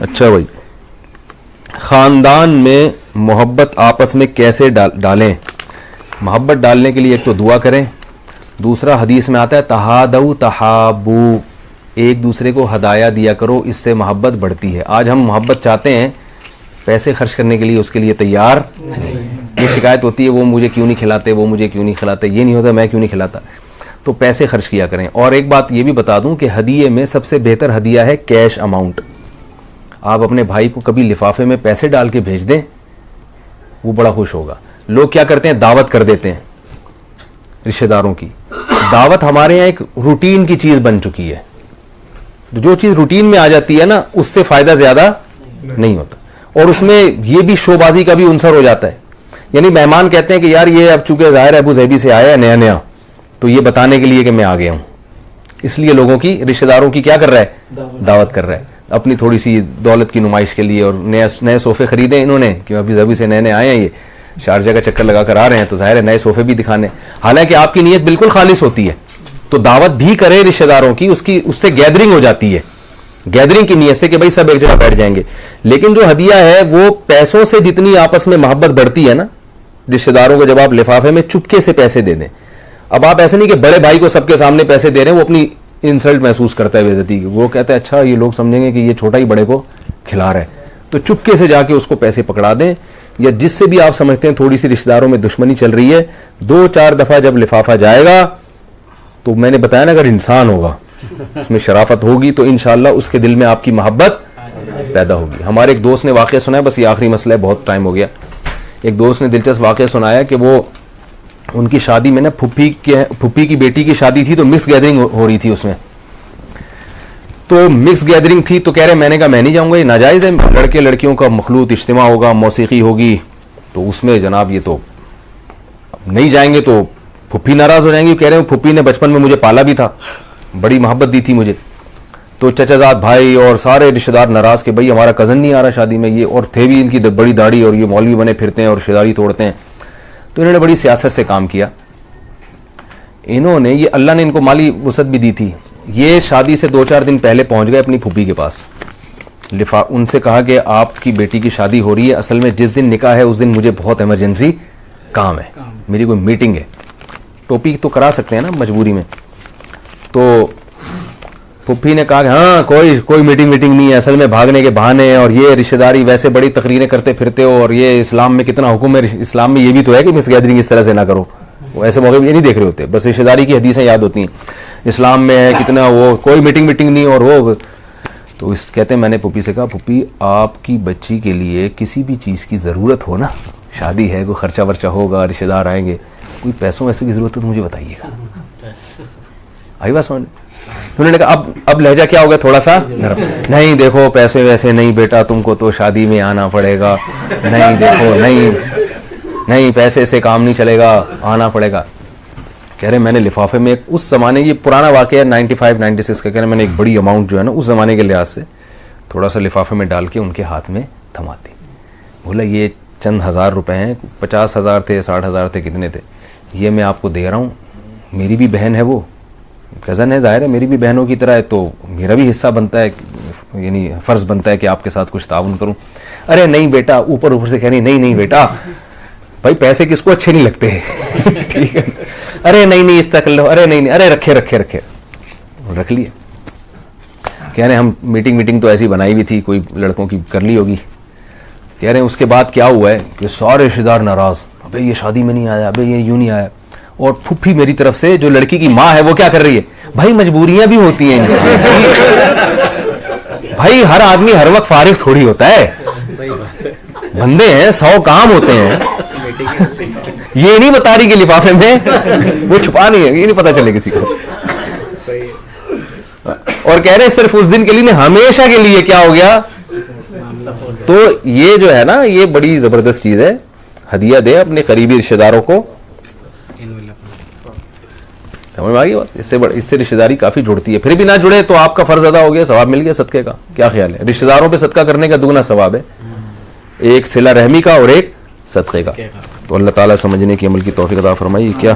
اچھا بھائی, خاندان میں محبت آپس میں کیسے ڈالیں؟ محبت ڈالنے کے لیے ایک تو دعا کریں, دوسرا حدیث میں آتا ہے تہادو تحابو, ایک دوسرے کو ہدایہ دیا کرو, اس سے محبت بڑھتی ہے. آج ہم محبت چاہتے ہیں, پیسے خرچ کرنے کے لیے اس کے لیے تیار نہیں. یہ شکایت ہوتی ہے وہ مجھے کیوں نہیں کھلاتے, وہ مجھے کیوں نہیں کھلاتے, یہ نہیں ہوتا میں کیوں نہیں کھلاتا. تو پیسے خرچ کیا کریں. اور ایک بات یہ بھی بتا دوں کہ ہدیے میں سب سے بہتر ہدیہ ہے کیش اماؤنٹ. آپ اپنے بھائی کو کبھی لفافے میں پیسے ڈال کے بھیج دیں, وہ بڑا خوش ہوگا. لوگ کیا کرتے ہیں, دعوت کر دیتے ہیں رشتہ داروں کی. دعوت ہمارے یہاں ایک روٹین کی چیز بن چکی ہے. جو چیز روٹین میں آ جاتی ہے نا, اس سے فائدہ زیادہ نہیں ہوتا, اور اس میں یہ بھی شو بازی کا بھی عنصر ہو جاتا ہے. یعنی مہمان کہتے ہیں کہ یار یہ اب چونکہ ظاہر ہے ابو ظہبی سے آیا ہے نیا, تو یہ بتانے کے لیے کہ میں آ گیا ہوں, اس لیے لوگوں کی, رشتہ داروں کی کیا کر رہا ہے, دعوت کر رہا ہے اپنی تھوڑی سی دولت کی نمائش کے لیے. اور نئے صوفے خریدے انہوں نے کہ ابو ظہبی سے نئے آئے ہیں, یہ شارجہ کا چکر لگا کر آ رہے ہیں, تو ظاہر ہے نئے صوفے بھی دکھانے. حالانکہ آپ کی نیت بالکل خالص ہوتی ہے, تو دعوت بھی کرے رشتہ داروں کی, اس سے گیدرنگ ہو جاتی ہے, گیدرنگ کی نیت سے کہ بھائی سب ایک جگہ بیٹھ جائیں گے. لیکن جو ہدیہ ہے وہ پیسوں سے جتنی آپس میں محبت بڑھتی ہے نا, رشتہ داروں کو جب آپ لفافے میں چپکے سے پیسے دے دیں. اب آپ ایسے نہیں کہ بڑے بھائی کو سب کے سامنے پیسے دے رہے ہیں, وہ اپنی انسلٹ محسوس کرتا ہے, بےعزتی کی. وہ کہتا ہے اچھا یہ لوگ سمجھیں گے کہ یہ چھوٹا ہی بڑے کو کھلا رہا ہے, تو چپکے سے جا کے اس کو پیسے پکڑا دیں. یا جس سے بھی آپ سمجھتے ہیں تھوڑی سی رشتہ داروں میں دشمنی چل رہی ہے, 2-4 دفعہ جب لفافہ جائے گا, تو میں نے بتایا نا اگر انسان ہوگا اس میں شرافت ہوگی تو انشاءاللہ اس کے دل میں آپ کی محبت پیدا ہوگی. ہمارے ایک دوست نے واقعہ سنایا, بس یہ آخری مسئلہ ہے, بہت ٹائم ہو گیا. ایک دوست نے دلچسپ واقعہ سنایا کہ وہ ان کی شادی میں نا پھپھی کی بیٹی کی شادی تھی, تو مکس گیدرنگ ہو رہی تھی اس میں. تو مکس گیدرنگ تھی, تو کہہ رہے میں نے کہا میں نہیں جاؤں گا, یہ ناجائز ہے, لڑکے لڑکیوں کا مخلوط اجتماع ہوگا, موسیقی ہوگی, تو اس میں جناب یہ تو نہیں جائیں گے تو پھپھی ناراض ہو جائیں گی. کہہ رہے ہیں پھپھی نے بچپن میں مجھے پالا بھی تھا, بڑی محبت دی تھی مجھے, تو چچا زاد بھائی اور سارے رشتہ دار ناراض کہ بھائی ہمارا کزن نہیں آ رہا شادی میں, یہ اور تھے بھی ان کی بڑی داڑھی, اور یہ مولوی بنے پھرتے ہیں اور رشتہ داری توڑتے ہیں. تو انہوں نے بڑی سیاست سے کام کیا. انہوں نے, یہ اللہ نے ان کو مالی وسعت بھی دی تھی, یہ شادی سے 2-4 دن پہلے پہنچ گئے اپنی پھوپھی کے پاس. ان سے کہا کہ آپ کی بیٹی کی شادی ہو رہی ہے, اصل میں جس دن نکاح ہے اس دن مجھے بہت ایمرجنسی کام ہے, میری کوئی میٹنگ ہے. ٹوپی تو کرا سکتے ہیں نا مجبوری میں. تو پھوپھی نے کہا کہ ہاں کوئی میٹنگ نہیں ہے, اصل میں بھاگنے کے بہانے, اور یہ رشتہ داری ویسے بڑی تقریریں کرتے پھرتے ہو, اور یہ اسلام میں کتنا حکم ہے, اسلام میں یہ بھی تو ہے کہ مس گیدرنگ اس طرح سے نہ کرو. وہ ایسے موقع یہ نہیں دیکھ رہے ہوتے, بس رشتہ داری کی حدیثیں یاد ہوتی ہیں, اسلام میں ہے کتنا, وہ کوئی میٹنگ نہیں, اور وہ تو کہتے ہیں میں نے پھوپھی سے کہا پھوپھی آپ کی بچی کے لیے کسی بھی چیز کی ضرورت ہو نا, شادی ہے, کوئی خرچہ ورچہ ہوگا, رشتہ دار آئیں گے, کوئی پیسوں ویسے کی ضرورت ہے تو مجھے بتائیے گا. آئی بات سمجھ. انہوں نے کہا اب لہجہ کیا ہوگا, تھوڑا سا نرم, نہیں دیکھو پیسے ویسے نہیں بیٹا, تم کو تو شادی میں آنا پڑے گا, نہیں دیکھو نہیں پیسے سے کام نہیں چلے گا, آنا پڑے گا. کہہ رہے میں نے لفافے میں اس زمانے, یہ پرانا واقعہ ہے 95-96 کا, کہہ رہے میں نے ایک بڑی اماؤنٹ جو ہے نا اس زمانے کے لحاظ سے تھوڑا سا لفافے میں ڈال کے ان کے ہاتھ میں تھما دی. بولا یہ چند ہزار روپے ہیں, 50,000 تھے, 60,000 تھے, کتنے تھے, یہ میں آپ کو دے رہا ہوں, میری بھی بہن ہے, وہ کزن ہے, ظاہر ہے میری بھی بہنوں کی طرح ہے, تو میرا بھی حصہ بنتا ہے, یعنی فرض بنتا ہے کہ آپ کے ساتھ کچھ تعاون کروں. ارے نہیں بیٹا, اوپر سے کہہ رہی نہیں بیٹا, بھائی پیسے کس کو اچھے نہیں لگتے, ٹھیک ہے, ارے نہیں اس تک لو, ارے نہیں, ارے رکھے رکھ لیے. کہہ رہے ہم میٹنگ تو ایسی بنائی بھی تھی, کوئی لڑکوں کی کر لی ہوگی. کہہ رہے ہیں اس کے بعد کیا ہوا ہے کہ سارے رشتہ دار ناراض, ابے یہ شادی میں نہیں آیا, ابے یہ یوں نہیں آیا. اور پھپھی میری طرف سے جو لڑکی کی ماں ہے وہ کیا کر رہی ہے, بھائی مجبوریاں بھی ہوتی ہیں بھائی, ہر آدمی ہر وقت فارغ تھوڑی ہوتا ہے, بندے ہیں, 100 کام ہوتے ہیں. یہ نہیں بتا رہی کہ لفافے میں وہ چھپا نہیں ہے, یہ نہیں پتا چلے کسی کو. اور کہہ رہے ہیں صرف اس دن کے لیے, ہمیشہ کے لیے کیا ہو گیا. تو یہ جو ہے نا یہ بڑی زبردست چیز ہے, ہدیہ دے اپنے قریبی رشتہ داروں کو. سمجھ میں آ گئی بات, اس سے رشتہ داری کافی جڑتی ہے. پھر بھی نہ جڑے تو آپ کا فرض ادا ہو گیا, ثواب مل گیا صدقے کا. کیا خیال ہے, رشتہ داروں پہ صدقہ کرنے کا دگنا ثواب ہے, ایک صلہ رحمی کا اور ایک صدقے کا. تو اللہ تعالیٰ سمجھنے کی عمل کی توفیق عطا فرمائے. کیا